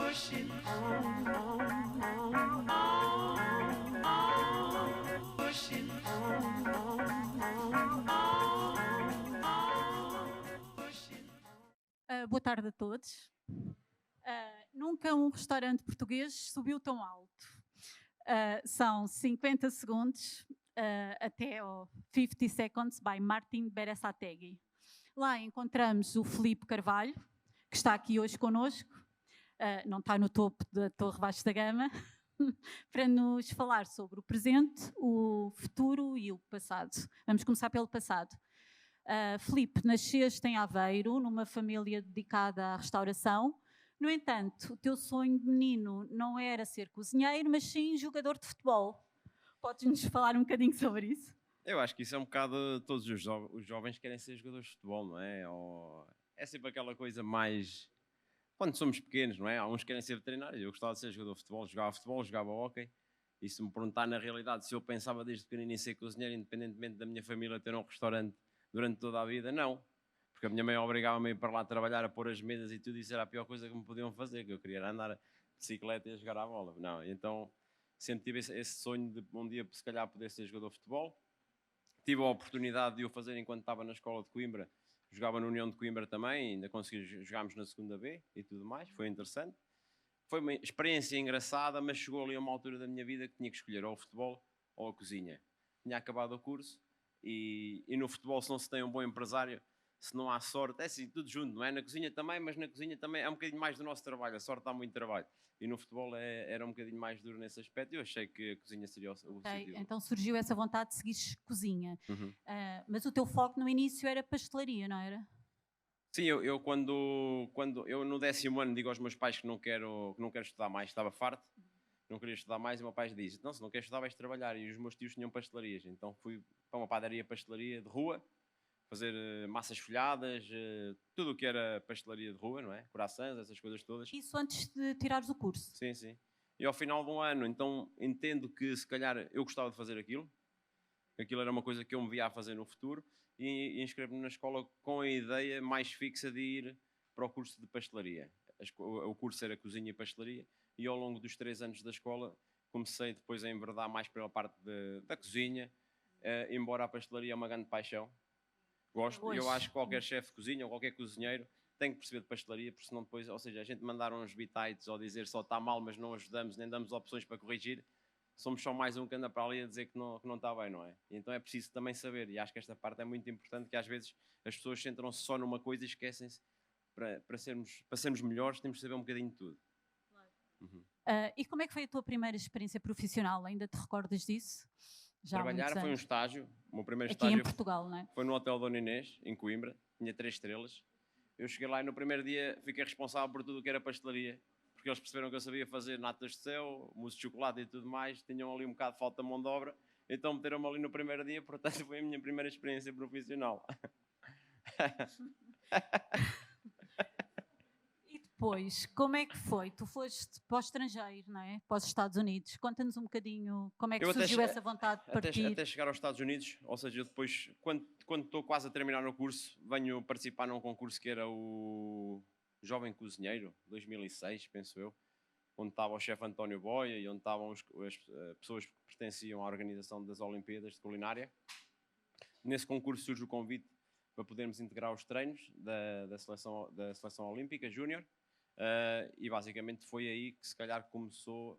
pushing on, pushing pushing. Boa tarde a todos. Nunca um restaurante português subiu tão alto. São 50 segundos até ao 50 Seconds by Martin Berasategui. Lá encontramos o Filipe Carvalho, que está aqui hoje connosco, não está no topo da Torre Vasco da Gama, para nos falar sobre o presente, o futuro e o passado. Vamos começar pelo passado. Filipe, nasceste em Aveiro, numa família dedicada à restauração. No entanto, o teu sonho de menino não era ser cozinheiro, mas sim jogador de futebol. Podes-nos falar um bocadinho sobre isso? Eu acho que isso é um bocado... Todos os jovens querem ser jogadores de futebol, não é? É sempre aquela coisa mais... Quando somos pequenos, não é? Há uns que querem ser veterinários. Eu gostava de ser jogador de futebol, jogava hóquei. E se me perguntar na realidade se eu pensava desde pequenino em ser cozinheiro, independentemente da minha família ter um restaurante durante toda a vida, não. Porque a minha mãe obrigava-me a ir para lá trabalhar, a pôr as mesas e tudo, isso era a pior coisa que me podiam fazer, que eu queria andar de bicicleta e a jogar à bola. Não, então sempre tive esse sonho de um dia, se calhar, poder ser jogador de futebol. Tive a oportunidade de o fazer enquanto estava na escola de Coimbra, jogava na União de Coimbra também, ainda consegui jogarmos na segunda B e tudo mais, foi interessante. Foi uma experiência engraçada, mas chegou ali a uma altura da minha vida que tinha que escolher ou o futebol ou a cozinha. Tinha acabado o curso e no futebol, se não se tem um bom empresário, se não há sorte, é assim, tudo junto, não é? Na cozinha também, mas na cozinha também é um bocadinho mais do nosso trabalho, a sorte dá muito trabalho. E no futebol era um bocadinho mais duro nesse aspecto e eu achei que a cozinha seria o sítio. Então surgiu essa vontade de seguir cozinha. Uhum. Mas o teu foco no início era pastelaria, não era? Sim, eu quando eu no 10º ano digo aos meus pais que não quero estudar mais, estava farto, não queria estudar mais, e o meu pai disse, não, se não queres estudar vais trabalhar, e os meus tios tinham pastelarias, então fui para uma pastelaria de rua, fazer massas folhadas, tudo o que era pastelaria de rua, não é? Croissants, essas coisas todas. Isso antes de tirares o curso? Sim, sim. E ao final de um ano, então entendo que se calhar eu gostava de fazer aquilo era uma coisa que eu me via a fazer no futuro, e inscrevo-me na escola com a ideia mais fixa de ir para o curso de pastelaria. O curso era cozinha e pastelaria, e ao longo dos 3 anos da escola comecei depois a enverdar mais pela parte da cozinha, embora a pastelaria é uma grande paixão. Gosto, eu acho que qualquer chefe de cozinha ou qualquer cozinheiro tem que perceber de pastelaria, porque senão depois, ou seja, a gente mandar uns bitites ou dizer só está mal, mas não ajudamos, nem damos opções para corrigir, somos só mais um que anda para ali a dizer que não está bem, não é? E então é preciso também saber, e acho que esta parte é muito importante, que às vezes as pessoas centram-se só numa coisa e esquecem-se, para sermos melhores temos de saber um bocadinho de tudo. Claro. Uhum. E como é que foi a tua primeira experiência profissional? Ainda te recordas disso? Trabalhar foi um estágio, o meu primeiro estágio em Portugal, não é? Foi no Hotel Dona Inês, em Coimbra, tinha 3 estrelas. Eu cheguei lá e no primeiro dia fiquei responsável por tudo o que era pastelaria, porque eles perceberam que eu sabia fazer natas de céu, mousse de chocolate e tudo mais, tinham ali um bocado de falta de mão de obra, então meteram-me ali no primeiro dia, portanto foi a minha primeira experiência profissional. E depois, como é que foi? Tu foste para o estrangeiro, não é? Para os Estados Unidos. Conta-nos um bocadinho como é que surgiu essa vontade de partir. Até chegar aos Estados Unidos, ou seja, depois, quando estou quase a terminar o curso, venho participar num concurso que era o Jovem Cozinheiro, 2006, penso eu, onde estava o chefe António Boia e onde estavam as pessoas que pertenciam à organização das Olimpíadas de Culinária. Nesse concurso surge o convite para podermos integrar os treinos da seleção olímpica júnior, e basicamente foi aí que se calhar começou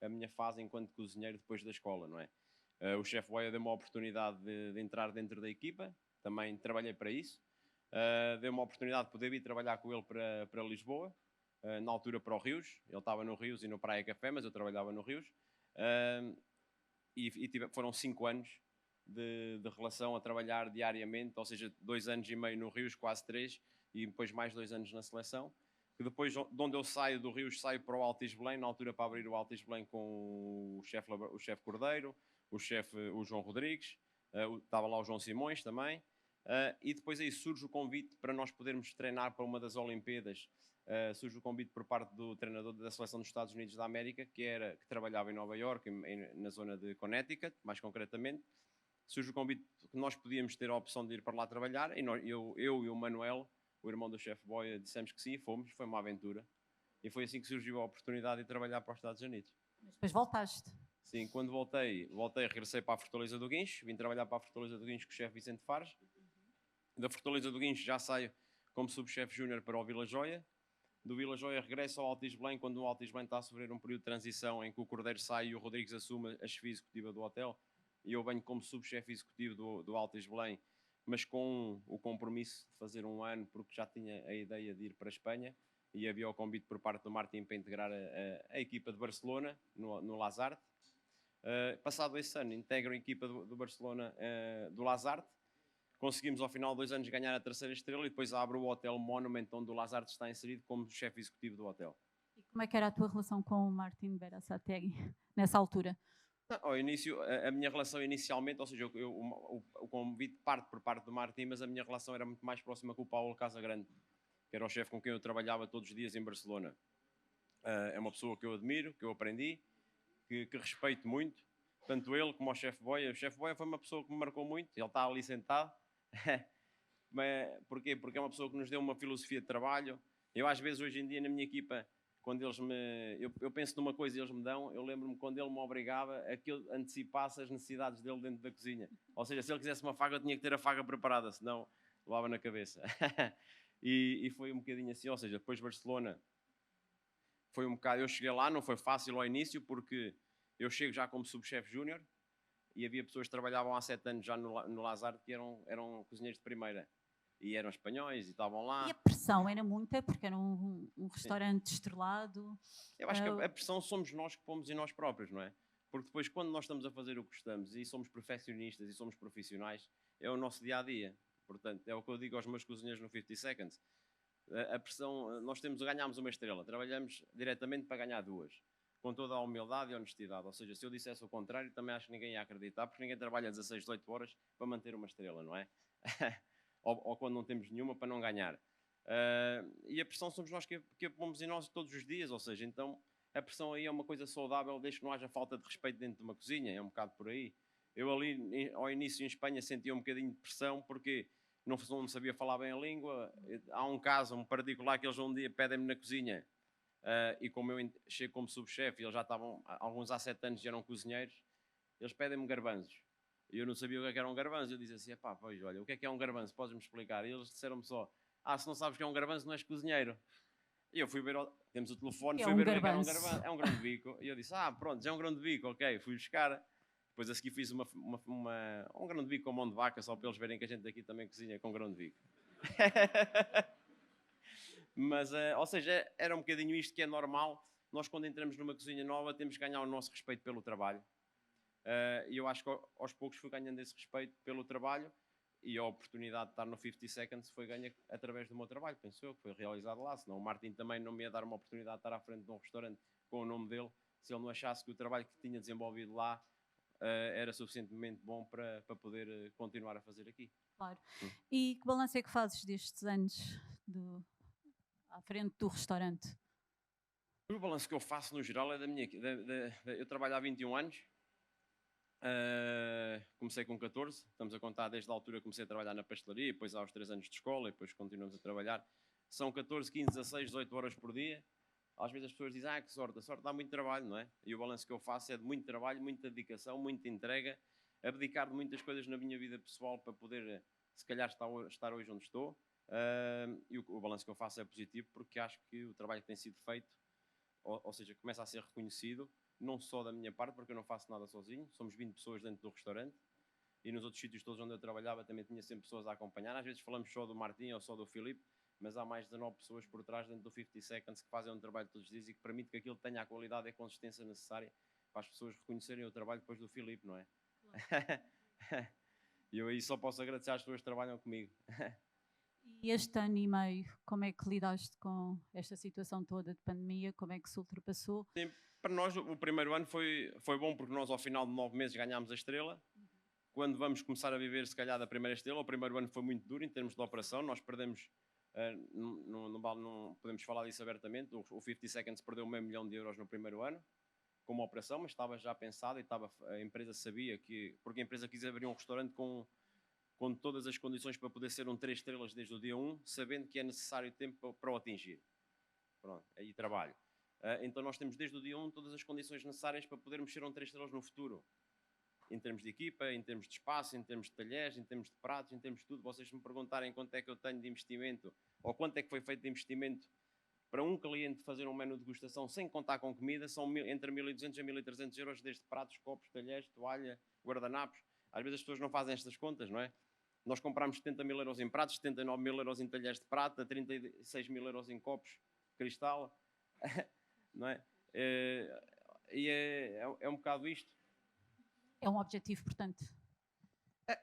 a minha fase enquanto cozinheiro depois da escola, não é? O chefe Boia deu-me a oportunidade de entrar dentro da equipa, também trabalhei para isso, deu-me a oportunidade de poder ir trabalhar com ele para Lisboa, na altura para o Rios, ele estava no Rios e no Praia Café, mas eu trabalhava no Rios, foram 5 anos de relação a trabalhar diariamente, ou seja, 2 anos e meio no Rios, quase 3, e depois mais 2 anos na seleção. Que depois, de onde eu saio do Rios, saio para o Altis Belém, na altura para abrir o Altis Belém com o chefe Cordeiro, o João Rodrigues, estava lá o João Simões também, e depois aí surge o convite para nós podermos treinar para uma das Olimpíadas. Surge o convite por parte do treinador da seleção dos Estados Unidos da América, que trabalhava em Nova Iorque, na zona de Connecticut, mais concretamente. Surge o convite que nós podíamos ter a opção de ir para lá trabalhar, e eu e o Manuel, o irmão do chefe Boia, dissemos que sim, fomos, foi uma aventura. E foi assim que surgiu a oportunidade de trabalhar para os Estados Unidos. Mas depois voltaste. Sim, quando voltei, regressei para a Fortaleza do Guincho, vim trabalhar para a Fortaleza do Guincho com o chefe Vicente Fares. Da Fortaleza do Guincho já saio como subchefe júnior para o Vila Joia. Do Vila Joia regresso ao Altis Belém, quando o Altis Belém está a sofrer um período de transição em que o Cordeiro sai e o Rodrigues assume a chefia executiva do hotel. E eu venho como subchefe executivo do Altis Belém, mas com o compromisso de fazer um ano, porque já tinha a ideia de ir para a Espanha e havia o convite por parte do Martin para integrar a equipa de Barcelona no Lazarte. Passado esse ano, integro a equipa do Barcelona, do Lazarte. Conseguimos ao final de 2 anos ganhar a 3ª estrela e depois abre o Hotel Monument, onde o Lazarte está inserido como chefe executivo do hotel. E como é que era a tua relação com o Martin Berasategui nessa altura? Ao início, a minha relação inicialmente, ou seja, o convite parte por parte do Martin, mas a minha relação era muito mais próxima com o Paulo Casagrande, que era o chefe com quem eu trabalhava todos os dias em Barcelona. É uma pessoa que eu admiro, que eu aprendi, que respeito muito, tanto ele como o chefe Boia. O chefe Boia foi uma pessoa que me marcou muito, ele está ali sentado. Mas, porquê? Porque é uma pessoa que nos deu uma filosofia de trabalho. Eu às vezes hoje em dia na minha equipa, quando eles eu penso numa coisa e eles me dão, eu lembro-me quando ele me obrigava a que eu antecipasse as necessidades dele dentro da cozinha. Ou seja, se ele quisesse uma faga, eu tinha que ter a faga preparada, senão levava na cabeça. E foi um bocadinho assim, ou seja, depois Barcelona foi um bocado, eu cheguei lá, não foi fácil ao início, porque eu chego já como subchefe júnior, e havia pessoas que trabalhavam há 7 anos já no Lazarte que eram cozinheiros de primeira. E eram espanhóis e estavam lá. E a pressão era muita, porque era um restaurante estrelado. Eu acho que a pressão somos nós que pomos em nós próprios, não é? Porque depois, quando nós estamos a fazer o que gostamos e somos perfeccionistas e somos profissionais, é o nosso dia-a-dia. Portanto, é o que eu digo aos meus cozinheiros no 50 Seconds. A pressão, nós ganhámos uma estrela, trabalhamos diretamente para ganhar 2. Com toda a humildade e honestidade. Ou seja, se eu dissesse o contrário, também acho que ninguém ia acreditar, porque ninguém trabalha 16, 18 horas para manter uma estrela, não é? ou quando não temos nenhuma, para não ganhar. E a pressão somos nós que a pomos em nós todos os dias, ou seja, então a pressão aí é uma coisa saudável, desde que não haja falta de respeito dentro de uma cozinha, é um bocado por aí. Eu ali, ao início em Espanha, sentia um bocadinho de pressão, porque não sabia falar bem a língua. Há um caso, um particular, que eles um dia pedem-me na cozinha, e como eu chego como subchefe, eles já estavam, alguns há 7 anos já eram cozinheiros, eles pedem-me garbanzos. E eu não sabia o que era um garbanzo. Eu disse assim, pá, pois, olha, o que é um garbanzo? Podes-me explicar? E eles disseram-me só, se não sabes o que é um garbanzo, não és cozinheiro. E eu fui ver, temos o telefone, fui ver o que era um garbanzo. É um grão de bico. E eu disse, pronto, já é um grão de bico, ok. Fui buscar. Depois a seguir fiz um grão de bico com mão de vaca, só para eles verem que a gente aqui também cozinha com grão de bico. Mas, ou seja, era um bocadinho isto que é normal. Nós, quando entramos numa cozinha nova, temos que ganhar o nosso respeito pelo trabalho. E eu acho que aos poucos fui ganhando esse respeito pelo trabalho, e a oportunidade de estar no 50 Seconds foi ganha através do meu trabalho, penso eu, que foi realizado lá. Senão o Martin também não me ia dar uma oportunidade de estar à frente de um restaurante com o nome dele, se ele não achasse que o trabalho que tinha desenvolvido lá era suficientemente bom para poder continuar a fazer aqui. Claro. E que balanço é que fazes destes anos à frente do restaurante? O balanço que eu faço no geral é da minha... eu trabalho há 21 anos. Comecei com 14, estamos a contar desde a altura que comecei a trabalhar na pastelaria, depois aos 3 anos de escola, e depois continuamos a trabalhar. São 14, 15, 16, 18 horas por dia. Às vezes as pessoas dizem, que sorte, a sorte dá muito trabalho, não é? E o balanço que eu faço é de muito trabalho, muita dedicação, muita entrega, abdicar de muitas coisas na minha vida pessoal para poder, se calhar, estar hoje onde estou. E o balanço que eu faço é positivo, porque acho que o trabalho que tem sido feito, ou seja, começa a ser reconhecido, não só da minha parte, porque eu não faço nada sozinho, somos 20 pessoas dentro do restaurante, e nos outros sítios todos onde eu trabalhava também tinha sempre pessoas a acompanhar. Às vezes falamos só do Martim ou só do Filipe, mas há mais de 19 pessoas por trás dentro do 50 Seconds que fazem um trabalho todos os dias e que permite que aquilo tenha a qualidade e a consistência necessária para as pessoas reconhecerem o trabalho depois do Filipe, não é? Claro. E eu aí só posso agradecer às pessoas que trabalham comigo. E este ano e meio, como é que lidaste com esta situação toda de pandemia? Como é que se ultrapassou? Sim, para nós o primeiro ano foi bom, porque nós ao final de 9 meses ganhámos a estrela. Quando vamos começar a viver, se calhar, da primeira estrela, o primeiro ano foi muito duro em termos de operação. Nós perdemos, não podemos falar disso abertamente, o 50 Seconds perdeu €500 no primeiro ano, como operação, mas estava já pensado e a empresa sabia que, porque a empresa quis abrir um restaurante com todas as condições para poder ser 3 estrelas desde o dia 1, sabendo que é necessário tempo para o atingir. Pronto, aí trabalho. Então nós temos desde o dia 1 todas as condições necessárias para podermos ser um 3 estrelas no futuro. Em termos de equipa, em termos de espaço, em termos de talheres, em termos de pratos, em termos de tudo. Vocês me perguntarem quanto é que eu tenho de investimento ou quanto é que foi feito de investimento para um cliente fazer um menu de degustação sem contar com comida, são entre 1.200 a 1.300 euros, desde pratos, copos, talheres, toalha, guardanapos. Às vezes as pessoas não fazem estas contas, não é? Nós compramos 70 mil euros em pratos, 79 mil euros em talheres de prata, 36 mil euros em copos de cristal, não é? E é um bocado isto. É um objetivo, portanto.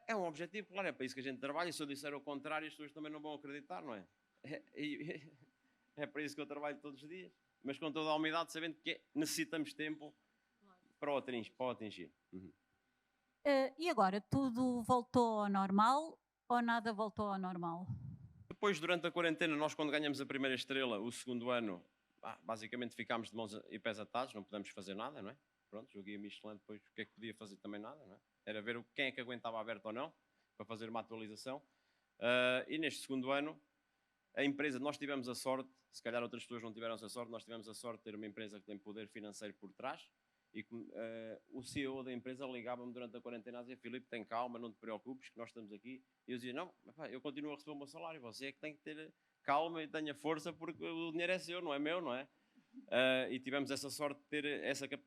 É um objetivo, claro, é para isso que a gente trabalha. E se eu disser o contrário, as pessoas também não vão acreditar, não é? É para isso que eu trabalho todos os dias. Mas com toda a humildade, sabendo que necessitamos tempo para o atingir. Uhum. E agora, tudo voltou ao normal ou nada voltou ao normal? Depois, durante a quarentena, nós quando ganhamos a primeira estrela, o segundo ano, basicamente ficámos de mãos e pés atados, não pudemos fazer nada, não é? Pronto, joguei a Michelin depois, o que é que podia fazer também nada, não é? Era ver quem é que aguentava aberto ou não, para fazer uma atualização. E neste segundo ano, a empresa, nós tivemos a sorte, se calhar outras pessoas não tiveram essa sorte, nós tivemos a sorte de ter uma empresa que tem poder financeiro por trás, e o CEO da empresa ligava-me durante a quarentena a dizer: Filipe, tem calma, não te preocupes, que nós estamos aqui. E eu dizia: não, eu continuo a receber o meu salário, você é que tem que ter calma e tenha força, porque o dinheiro é seu, não é meu, não é? E tivemos essa sorte de ter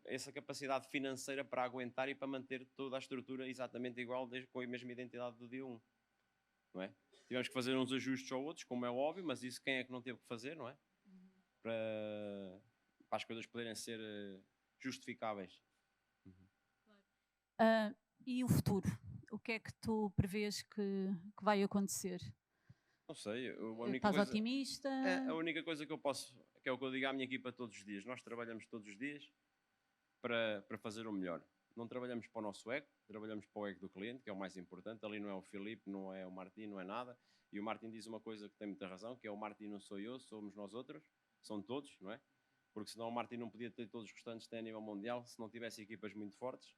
essa capacidade financeira para aguentar e para manter toda a estrutura exatamente igual, com a mesma identidade do dia 1, não é? Tivemos que fazer uns ajustes ou outros, como é óbvio, mas isso quem é que não teve que fazer, não é? Para as coisas poderem ser justificáveis. E o futuro? O que é que tu prevês que vai acontecer? Não sei. Estás otimista? A única coisa que eu posso, que é o que eu digo à minha equipa todos os dias, nós trabalhamos todos os dias para fazer o melhor. Não trabalhamos para o nosso ego, trabalhamos para o ego do cliente, que é o mais importante. Ali não é o Filipe, não é o Martim, não é nada. E o Martim diz uma coisa que tem muita razão, que é: o Martim não sou eu, somos nós outros, são todos, não é? Porque senão o Martim não podia ter todos os restantes que tem a nível mundial, se não tivesse equipas muito fortes,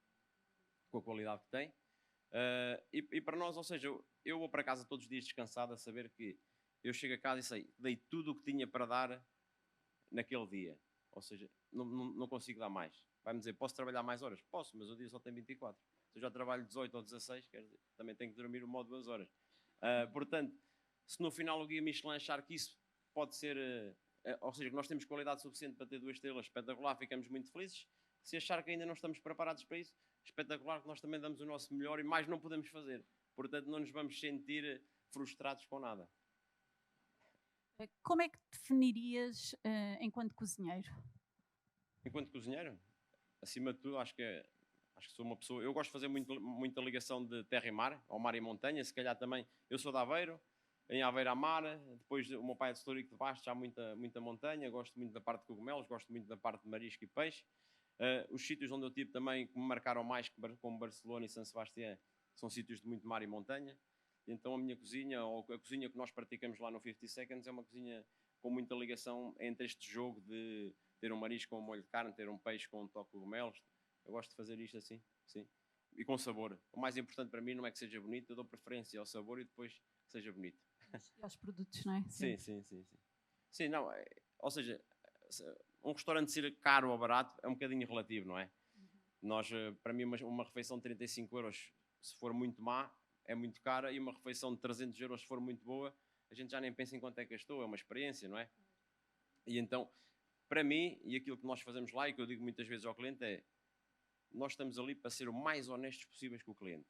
com a qualidade que tem. E para nós, ou seja, eu vou para casa todos os dias descansado a saber que eu chego a casa e sei, dei tudo o que tinha para dar naquele dia. Ou seja, não consigo dar mais. Vai-me dizer: posso trabalhar mais horas? Posso, mas o dia só tem 24. Se eu já trabalho 18 ou 16, quer dizer, também tenho que dormir 1 ou 2 horas. Portanto, se no final o Guia Michelin achar que isso pode ser, ou seja, que nós temos qualidade suficiente para ter 2 estrelas, espetacular, ficamos muito felizes. Se achar que ainda não estamos preparados para isso, espetacular, que nós também damos o nosso melhor e mais não podemos fazer. Portanto, não nos vamos sentir frustrados com nada. Como é que te definirias enquanto cozinheiro? Enquanto cozinheiro, acima de tudo, acho que sou uma pessoa. Eu gosto de fazer muita ligação de terra e mar, ao mar e montanha. Se calhar também, eu sou de Aveiro, em Aveiro há mar. Depois, o meu pai é de Histórico de Bastos, há muita montanha. Gosto muito da parte de cogumelos, gosto muito da parte de marisco e peixe. Os sítios onde eu tive também, que me marcaram mais, como Barcelona e São Sebastião, são sítios de muito mar e montanha. Então a minha cozinha, ou a cozinha que nós praticamos lá no 50 Seconds, é uma cozinha com muita ligação entre este jogo de ter um marisco com um molho de carne, ter um peixe com um toque de cogumelos. Eu gosto de fazer isto assim, sim. E com sabor. O mais importante para mim não é que seja bonito, eu dou preferência ao sabor e depois que seja bonito. E aos produtos, não é? Sim. Sim, não, ou seja, um restaurante ser caro ou barato é um bocadinho relativo, não é? Nós, para mim, uma refeição de 35 euros, se for muito má, é muito cara, e uma refeição de 300 euros, se for muito boa, a gente já nem pensa em quanto é que gastou, é uma experiência, não é? E então, para mim, e aquilo que nós fazemos lá, e que eu digo muitas vezes ao cliente, é: nós estamos ali para ser o mais honestos possíveis com o cliente.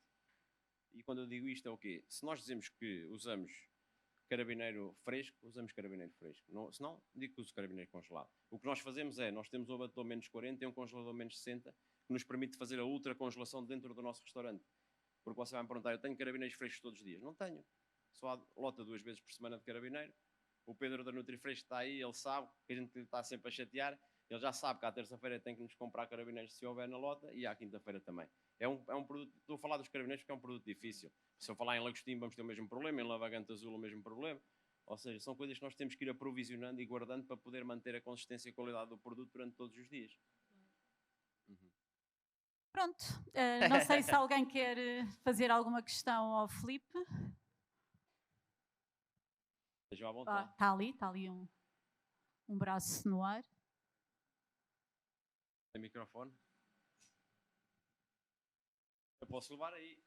E quando eu digo isto é o quê? Se nós dizemos que usamos carabineiro fresco, usamos carabineiro fresco. Não, se não, digo que uso carabineiro congelado. O que nós fazemos é, nós temos um abatedor menos 40 e um congelador menos 60, que nos permite fazer a ultra congelação dentro do nosso restaurante. Porque você vai me perguntar: eu tenho carabineiros frescos todos os dias? Não tenho. Só lota 2 vezes por semana de carabineiro. O Pedro da Nutrifresco está aí, ele sabe que a gente está sempre a chatear. Ele já sabe que à terça-feira tem que nos comprar carabineiros se houver na lota, e à quinta-feira também. É um produto, estou a falar dos carabineiros porque é um produto difícil. Se eu falar em lagostim, vamos ter o mesmo problema, em lavagante azul o mesmo problema. Ou seja, são coisas que nós temos que ir aprovisionando e guardando para poder manter a consistência e a qualidade do produto durante todos os dias. Pronto, não sei se alguém quer fazer alguma questão ao Filipe. Estejam à vontade. Está ali um braço no ar. Tem microfone? Eu posso levar aí.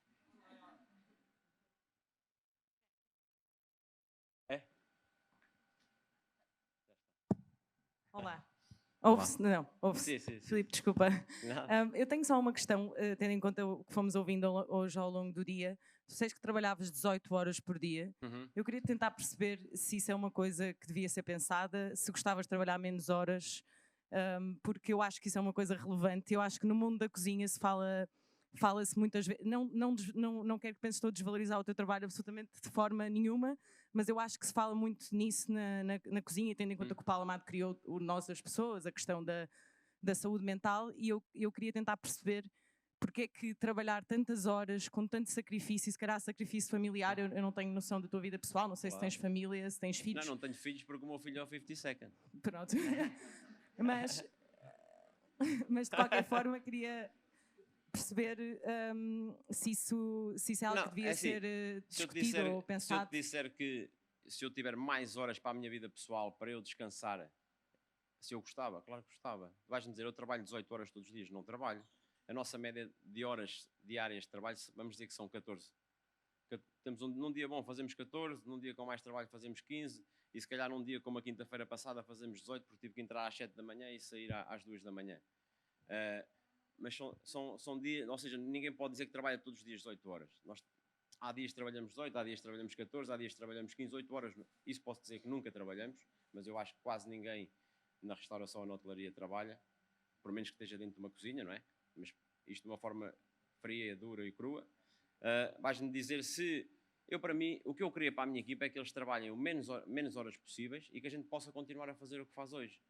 É? Olá. Olá. Ouve-se? Não, ouve-se. Sim. Filipe, desculpa. Nada. Eu tenho só uma questão, tendo em conta o que fomos ouvindo hoje ao longo do dia. Tu disseste que trabalhavas 18 horas por dia. Uhum. Eu queria tentar perceber se isso é uma coisa que devia ser pensada, se gostavas de trabalhar menos horas, porque eu acho que isso é uma coisa relevante. Eu acho que no mundo da cozinha fala-se muitas vezes, não quero que penses que estou a desvalorizar o teu trabalho absolutamente de forma nenhuma, mas eu acho que se fala muito nisso na cozinha, tendo em conta que o Paulo Amado criou o Nós das Pessoas, a questão da saúde mental, e eu queria tentar perceber porque é que trabalhar tantas horas, com tanto sacrifício, e se calhar sacrifício familiar, eu não tenho noção da tua vida pessoal, não sei se Claro. tens família, se tens filhos. Não tenho filhos porque o meu filho é o 50 Second. Pronto. mas de qualquer forma queria perceber se isso é algo que devia assim, ser discutido ou se eu pensado. te disser que se eu tiver mais horas para a minha vida pessoal, para eu descansar, se eu gostava, claro que gostava. Vais-me dizer, eu trabalho 18 horas todos os dias, não trabalho. A nossa média de horas diárias de trabalho, vamos dizer que são 14. Temos num dia bom fazemos 14, num dia com mais trabalho fazemos 15, e se calhar num dia como a quinta-feira passada fazemos 18, porque tive que entrar às 7 da manhã e sair às 2 da manhã. Mas são dias, ou seja, ninguém pode dizer que trabalha todos os dias 18 horas. Há dias que trabalhamos 18, há dias que trabalhamos 14, há dias que trabalhamos 15, 8 horas. Isso posso dizer que nunca trabalhamos, mas eu acho que quase ninguém na restauração ou na hotelaria trabalha, por menos que esteja dentro de uma cozinha, não é? Mas isto de uma forma fria, dura e crua. Vais-me dizer se... para mim, o que eu queria para a minha equipa é que eles trabalhem o menos horas possíveis e que a gente possa continuar a fazer o que faz hoje.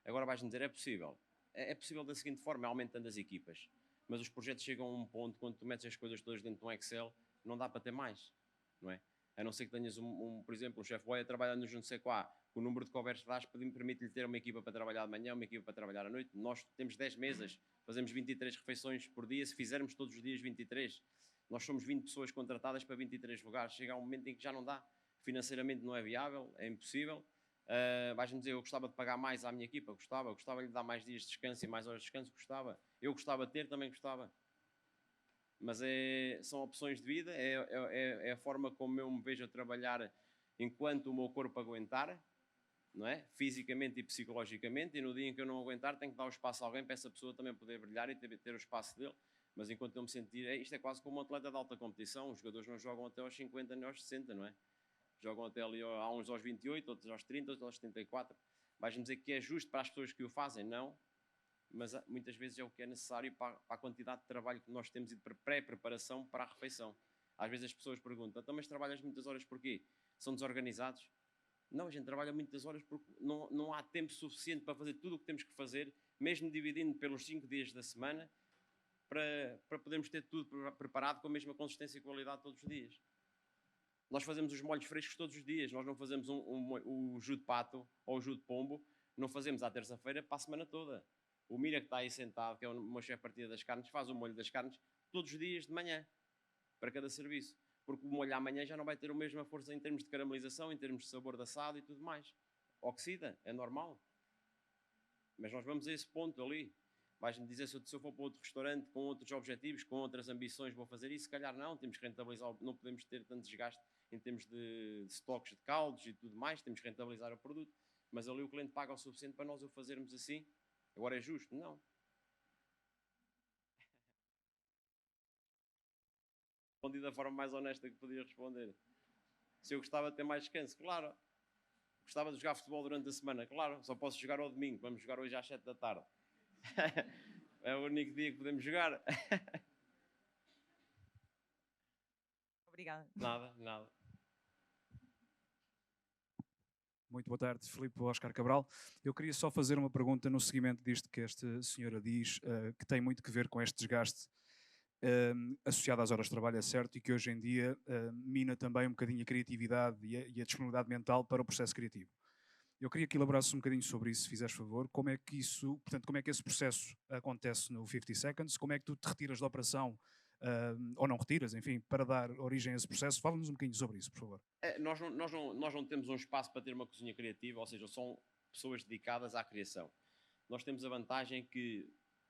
Agora vais-me dizer, é possível. É possível da seguinte forma, aumentando as equipas. Mas os projetos chegam a um ponto, quando tu metes as coisas todas dentro de um Excel, não dá para ter mais, não é? A não ser que tenhas, por exemplo, um chefe boy a trabalhar no não sei qual, o número de cobertos que dás permite-lhe ter uma equipa para trabalhar de manhã, uma equipa para trabalhar à noite. Nós temos 10 mesas, fazemos 23 refeições por dia, se fizermos todos os dias 23, nós somos 20 pessoas contratadas para 23 lugares. Chega um momento em que já não dá, financeiramente não é viável, é impossível. Vais-me dizer, eu gostava de pagar mais à minha equipa, gostava de lhe dar mais dias de descanso e mais horas de descanso, gostava. Eu gostava de ter, também gostava. Mas são opções de vida, é a forma como eu me vejo a trabalhar enquanto o meu corpo aguentar, não é? Fisicamente e psicologicamente, e no dia em que eu não aguentar tenho que dar o espaço a alguém para essa pessoa também poder brilhar e ter o espaço dele. Mas enquanto eu me sentir, isto é quase como um atleta de alta competição, os jogadores não jogam até aos 50 nem aos 60, não é? Jogam até ali, há uns aos 28, outros aos 30, outros aos 74. Vais-me dizer que é justo para as pessoas que o fazem? Não. Mas muitas vezes é o que é necessário para a quantidade de trabalho que nós temos e de pré-preparação para a refeição. Às vezes as pessoas perguntam, então mas trabalhas muitas horas porquê? São desorganizados? Não, a gente trabalha muitas horas porque não há tempo suficiente para fazer tudo o que temos que fazer, mesmo dividindo pelos 5 dias da semana, para podermos ter tudo preparado com a mesma consistência e qualidade todos os dias. Nós fazemos os molhos frescos todos os dias, nós não fazemos o jus de pato ou o jus de pombo, não fazemos à terça-feira para a semana toda. O Mira que está aí sentado, que é o meu chefe partida das carnes, faz o molho das carnes todos os dias de manhã, para cada serviço. Porque o molho amanhã já não vai ter a mesma força em termos de caramelização, em termos de sabor de assado e tudo mais. Oxida, é normal. Mas nós vamos a esse ponto ali. Vais-me dizer, se eu for para outro restaurante com outros objetivos, com outras ambições, vou fazer isso? Se calhar não, temos que rentabilizar, não podemos ter tanto desgaste em termos de estoques de caldos e tudo mais, temos que rentabilizar o produto. Mas ali o cliente paga o suficiente para nós o fazermos assim. Agora é justo? Não. Respondi da forma mais honesta que podia responder. Se eu gostava de ter mais descanso, claro. Gostava de jogar futebol durante a semana, claro. Só posso jogar ao domingo. Vamos jogar hoje às 7 da tarde. É o único dia que podemos jogar. Obrigada. Nada. Muito boa tarde, Filipe Oscar Cabral. Eu queria só fazer uma pergunta no seguimento disto que esta senhora diz, que tem muito que ver com este desgaste associado às horas de trabalho, é certo, e que hoje em dia mina também um bocadinho a criatividade e a disponibilidade mental para o processo criativo. Eu queria que elaborasses um bocadinho sobre isso, se fizeres favor. Como é que esse processo acontece no 50 Seconds? Como é que tu te retiras da operação, ou não retiras, enfim, para dar origem a esse processo? Fala-nos um bocadinho sobre isso, por favor. Nós não temos um espaço para ter uma cozinha criativa, ou seja, pessoas dedicadas à criação. Nós temos a vantagem que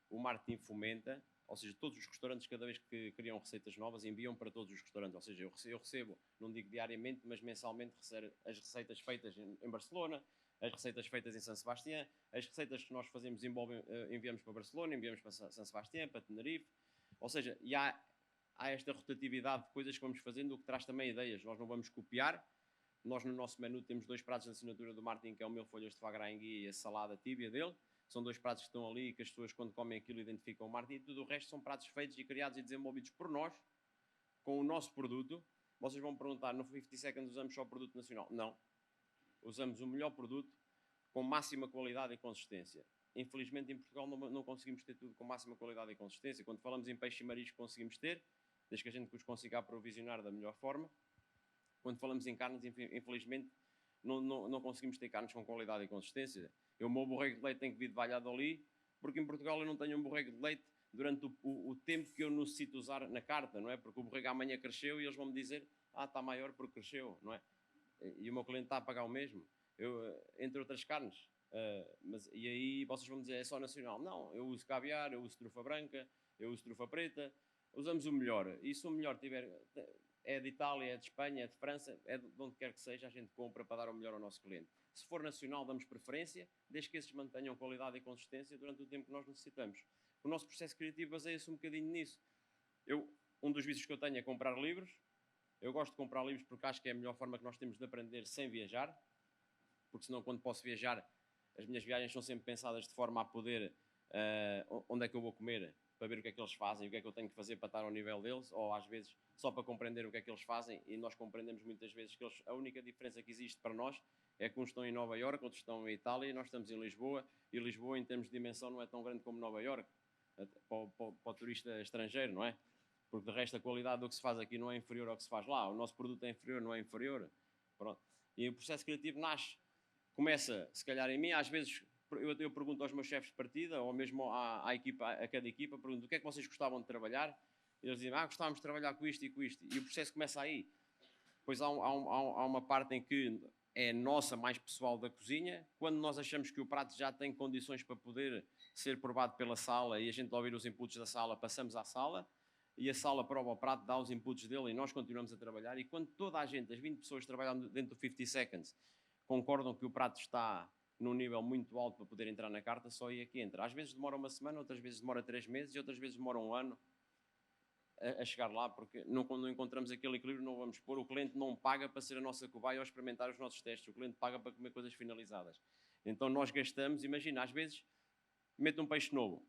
o marketing fomenta, ou seja, todos os restaurantes, cada vez que criam receitas novas, enviam para todos os restaurantes. Ou seja, eu recebo, não digo diariamente, mas mensalmente, as receitas feitas em Barcelona, as receitas feitas em São Sebastião, as receitas que nós fazemos enviamos para Barcelona, enviamos para São Sebastião, para Tenerife. Ou seja, e há esta rotatividade de coisas que vamos fazendo, o que traz também ideias. Nós não vamos copiar. Nós, no nosso menu, temos 2 pratos de assinatura do Martin, que é o meu folhas de foie gras e a salada tíbia dele. São 2 pratos que estão ali e que as pessoas, quando comem aquilo, identificam o Martin. E tudo o resto são pratos feitos e criados e desenvolvidos por nós, com o nosso produto. Vocês vão perguntar, no 50 Seconds usamos só produto nacional? Não. Usamos o melhor produto, com máxima qualidade e consistência. Infelizmente, em Portugal, não conseguimos ter tudo com máxima qualidade e consistência. Quando falamos em peixe e marisco, conseguimos ter, desde que a gente os consiga aprovisionar da melhor forma. Quando falamos em carnes, infelizmente, não conseguimos ter carnes com qualidade e consistência. O meu borrego de leite tem que vir de Valladolid, porque em Portugal eu não tenho um borrego de leite durante o tempo que eu necessito usar na carta, não é? Porque o borrego amanhã cresceu e eles vão me dizer, está maior porque cresceu, não é? E o meu cliente está a pagar o mesmo. Entre outras carnes. E aí vocês vão dizer, é só nacional. Não, eu uso caviar, eu uso trufa branca, eu uso trufa preta. Usamos o melhor. E se o melhor é de Itália, é de Espanha, é de França, é de onde quer que seja, a gente compra para dar o melhor ao nosso cliente. Se for nacional, damos preferência, desde que esses mantenham qualidade e consistência durante o tempo que nós necessitamos. O nosso processo criativo baseia-se um bocadinho nisso. Um dos vícios que eu tenho é comprar livros. Eu gosto de comprar livros porque acho que é a melhor forma que nós temos de aprender sem viajar, porque senão quando posso viajar, as minhas viagens são sempre pensadas de forma a poder onde é que eu vou comer, para ver o que é que eles fazem, o que é que eu tenho que fazer para estar ao nível deles, ou às vezes só para compreender o que é que eles fazem, e nós compreendemos muitas vezes que a única diferença que existe para nós é que uns estão em Nova Iorque, outros estão em Itália, e nós estamos em Lisboa, e Lisboa em termos de dimensão não é tão grande como Nova Iorque, para o turista estrangeiro, não é? Porque de resto a qualidade do que se faz aqui não é inferior ao que se faz lá, o nosso produto é inferior, não é inferior. Pronto. E o processo criativo começa se calhar em mim, às vezes eu pergunto aos meus chefes de partida, ou mesmo a cada equipa, pergunto o que é que vocês gostavam de trabalhar, e eles dizem, gostávamos de trabalhar com isto e com isto, e o processo começa aí. Depois há uma parte em que é nossa, mais pessoal da cozinha, quando nós achamos que o prato já tem condições para poder ser provado pela sala, e a gente ouvir os inputs da sala, passamos à sala, e a sala prova o prato, dá os inputs dele, e nós continuamos a trabalhar, e quando toda a gente, as 20 pessoas trabalhando dentro do 50 Seconds, concordam que o prato está num nível muito alto para poder entrar na carta, só aí é que entra. Às vezes demora uma semana, outras vezes demora 3 meses e outras vezes demora um ano a chegar lá, porque não encontramos aquele equilíbrio, não vamos pôr. O cliente não paga para ser a nossa cobaia ou experimentar os nossos testes, o cliente paga para comer coisas finalizadas. Então nós gastamos, imagina, às vezes meto um peixe novo.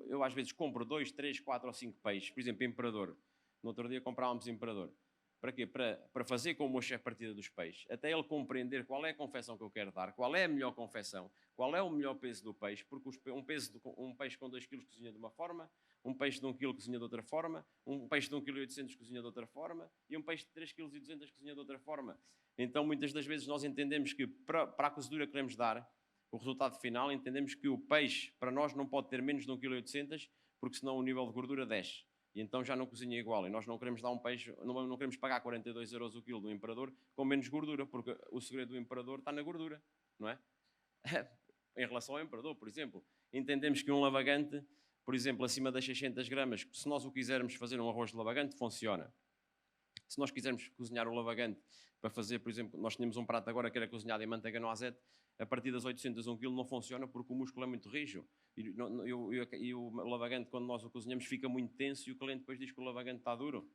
Eu às vezes compro 2, 3, 4 ou 5 peixes, por exemplo, Imperador. No outro dia comprávamos Imperador. Para quê? Para fazer com o meu chefe partida dos peixes, até ele compreender qual é a confecção que eu quero dar, qual é a melhor confecção, qual é o melhor peso do peixe, porque um peixe com 2 kg cozinha de uma forma, um peixe de 1 kg cozinha de outra forma, um peixe de 1,8 kg cozinha de outra forma e um peixe de 3,2 kg cozinha de outra forma. Então, muitas das vezes nós entendemos que para a cozedura que queremos dar, o resultado final, entendemos que o peixe, para nós, não pode ter menos de 1,8 kg, porque senão o nível de gordura desce. E então já não cozinha igual. E nós não queremos dar um peixe, não queremos pagar 42 euros o quilo do Imperador com menos gordura, porque o segredo do Imperador está na gordura, não é? Em relação ao Imperador, por exemplo. Entendemos que um lavagante, por exemplo, acima das 600 gramas, se nós o quisermos fazer um arroz de lavagante, funciona. Se nós quisermos cozinhar o lavagante para fazer, por exemplo, nós tínhamos um prato agora que era cozinhado em manteiga no azeite, a partir das 800 1 kg não funciona porque o músculo é muito rijo. E o lavagante, quando nós o cozinhamos, fica muito tenso e o cliente depois diz que o lavagante está duro.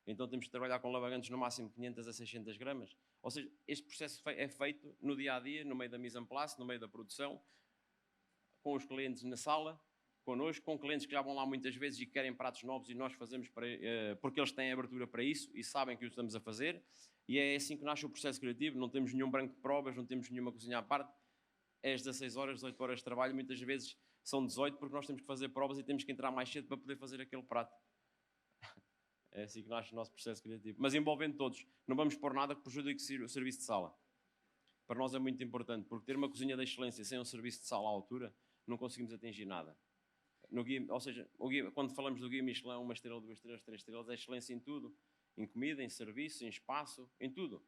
Então temos de trabalhar com lavagantes no máximo 500 a 600 gramas. Ou seja, este processo é feito no dia-a-dia, no meio da mise en place, no meio da produção, com os clientes na sala, connosco, com clientes que já vão lá muitas vezes e querem pratos novos e nós fazemos porque eles têm abertura para isso e sabem que o estamos a fazer. E é assim que nasce o processo criativo. Não temos nenhum banco de provas, não temos nenhuma cozinha à parte. É às 16 horas, 18 horas de trabalho, muitas vezes são 18 porque nós temos que fazer provas e temos que entrar mais cedo para poder fazer aquele prato. É assim que nasce o nosso processo criativo. Mas envolvendo todos. Não vamos pôr nada que prejudique o serviço de sala. Para nós é muito importante, porque ter uma cozinha de excelência sem um serviço de sala à altura, não conseguimos atingir nada. Ou seja, quando falamos do Guia Michelin, 1 estrela, 2 estrelas, 3 estrelas, é excelência em tudo. Em comida, em serviço, em espaço, em tudo.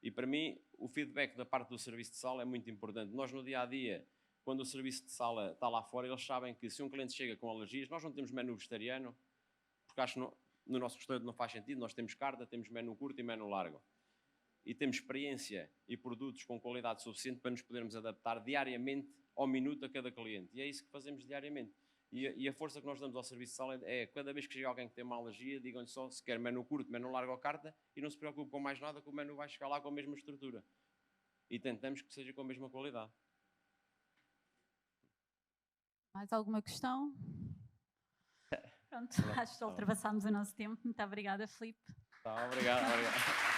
E para mim, o feedback da parte do serviço de sala é muito importante. Nós, no dia a dia, quando o serviço de sala está lá fora, eles sabem que se um cliente chega com alergias, nós não temos menu vegetariano, porque acho que no nosso restaurante não faz sentido. Nós temos carta, temos menu curto e menu largo. E temos experiência e produtos com qualidade suficiente para nos podermos adaptar diariamente ao minuto a cada cliente. E é isso que fazemos diariamente. E a força que nós damos ao serviço de sala é cada vez que chega alguém que tem uma alergia, digam-lhe só se quer menu curto, menu largo ou carta, e não se preocupe com mais nada, que o menu vai chegar lá com a mesma estrutura. E tentamos que seja com a mesma qualidade. Mais alguma questão? Pronto, acho que ultrapassámos o nosso tempo. Muito obrigada, Filipe. Tá, obrigado.